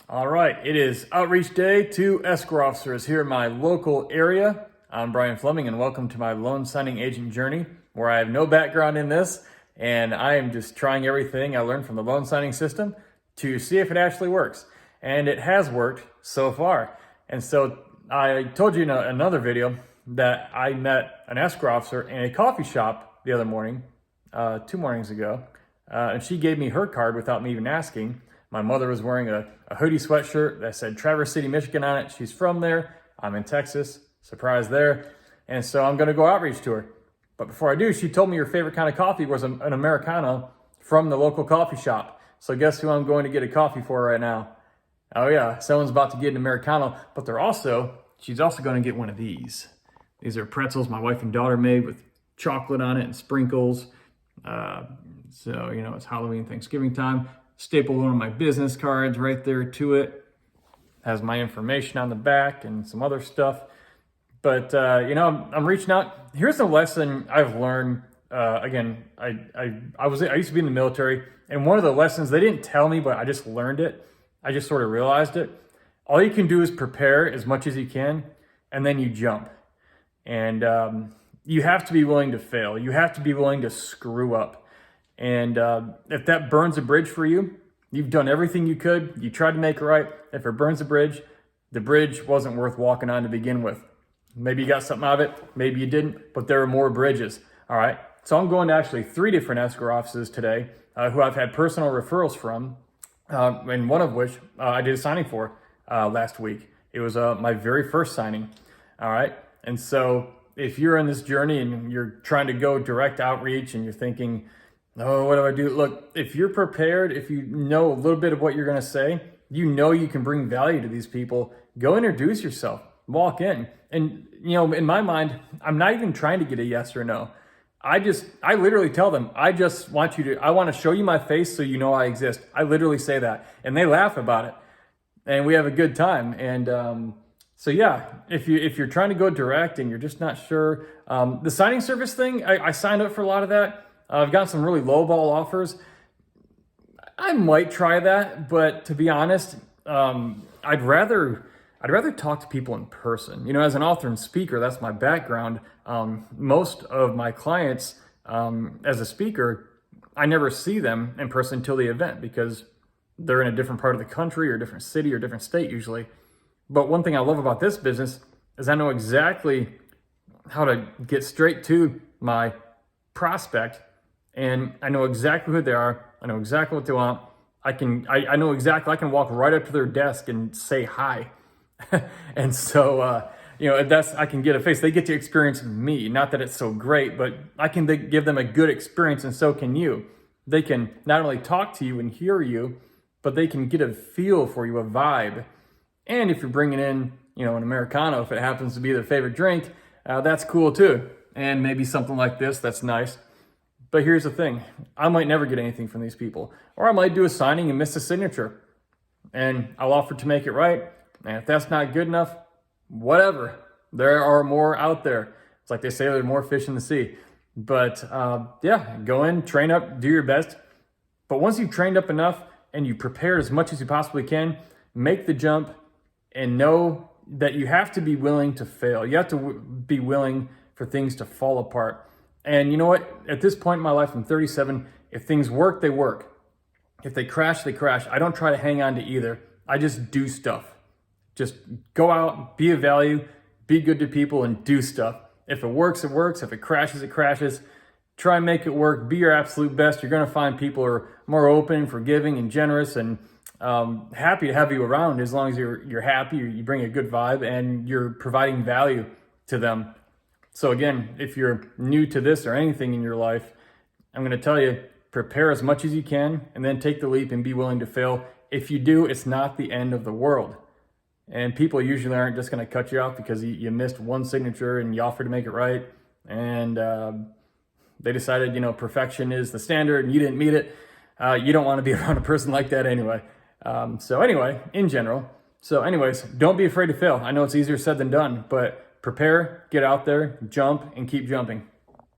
All right, it is outreach day to escrow officers here in my local area. I'm Brian Fleming, and welcome to my loan signing agent journey, where I have no background in this, and I am just trying everything I learned from the loan signing system to see if it actually works. And it has worked so far. And so I told you in another video that I met an escrow officer in a coffee shop the other morning, 2 mornings ago, and she gave me her card without me even asking. My mother was wearing a hoodie sweatshirt that said Traverse City, Michigan on it. She's from there. I'm in Texas. Surprise there. And so I'm going to go outreach to her. But before I do, she told me her favorite kind of coffee was an Americano from the local coffee shop. So guess who I'm going to get a coffee for right now? Oh yeah, someone's about to get an Americano, but she's also going to get one of these. These are pretzels my wife and daughter made with chocolate on it and sprinkles. So, it's Halloween, Thanksgiving time. Stapled one of my business cards right there to it. Has my information on the back and some other stuff. But, I'm reaching out. Here's a lesson I've learned. Again, I used to be in the military, and one of the lessons, they didn't tell me, but I just learned it. I just sort of realized it. All you can do is prepare as much as you can, and then you jump. And you have to be willing to fail. You have to be willing to screw up. And if that burns a bridge for you, you've done everything you could. You tried to make it right. If it burns a bridge, the bridge wasn't worth walking on to begin with. Maybe you got something out of it. Maybe you didn't, but there are more bridges. All right. So I'm going to actually 3 different escrow offices today who I've had personal referrals from, and one of which I did a signing for last week. It was my very first signing. All right. And so if you're in this journey and you're trying to go direct outreach and you're thinking, oh, what do I do? Look, if you're prepared, if you know a little bit of what you're going to say, you can bring value to these people, go introduce yourself, walk in. And, in my mind, I'm not even trying to get a yes or no. I literally tell them, I want to show you my face so you know I exist. I literally say that, and they laugh about it, and we have a good time. And so yeah, if you're trying to go direct and you're just not sure, the signing service thing, I signed up for a lot of that. I've got some really lowball offers. I might try that, but to be honest, I'd rather talk to people in person. As an author and speaker, that's my background. Most of my clients, as a speaker, I never see them in person until the event because they're in a different part of the country or different city or different state usually. But one thing I love about this business is I know exactly how to get straight to my prospect, and I know exactly who they are. I know exactly what they want. I can walk right up to their desk and say hi. And so, I can get a face. They get to experience me. Not that it's so great, but I can give them a good experience, and so can you. They can not only talk to you and hear you, but they can get a feel for you, a vibe. And if you're bringing in, an Americano, if it happens to be their favorite drink, that's cool too. And maybe something like this, that's nice. But here's the thing, I might never get anything from these people, or I might do a signing and miss a signature, and I'll offer to make it right. And if that's not good enough, whatever, there are more out there. It's like they say, there are more fish in the sea. But go in, train up, do your best. But once you've trained up enough and you prepare as much as you possibly can, make the jump and know that you have to be willing to fail. You have to be willing for things to fall apart. And you know what? At this point in my life, I'm 37. If things work, they work. If they crash, they crash. I don't try to hang on to either. I just do stuff. Just go out, be of value, be good to people, and do stuff. If it works, it works. If it crashes, it crashes. Try and make it work. Be your absolute best. You're going to find people who are more open, forgiving, and generous, and happy to have you around as long as you're happy, you bring a good vibe, and you're providing value to them. So again, if you're new to this or anything in your life, I'm going to tell you, prepare as much as you can and then take the leap and be willing to fail. If you do, it's not the end of the world. And people usually aren't just going to cut you off because you missed one signature and you offered to make it right. And they decided, perfection is the standard and you didn't meet it. You don't want to be around a person like that anyway. In general. Don't be afraid to fail. I know it's easier said than done, but prepare, get out there, jump, and keep jumping.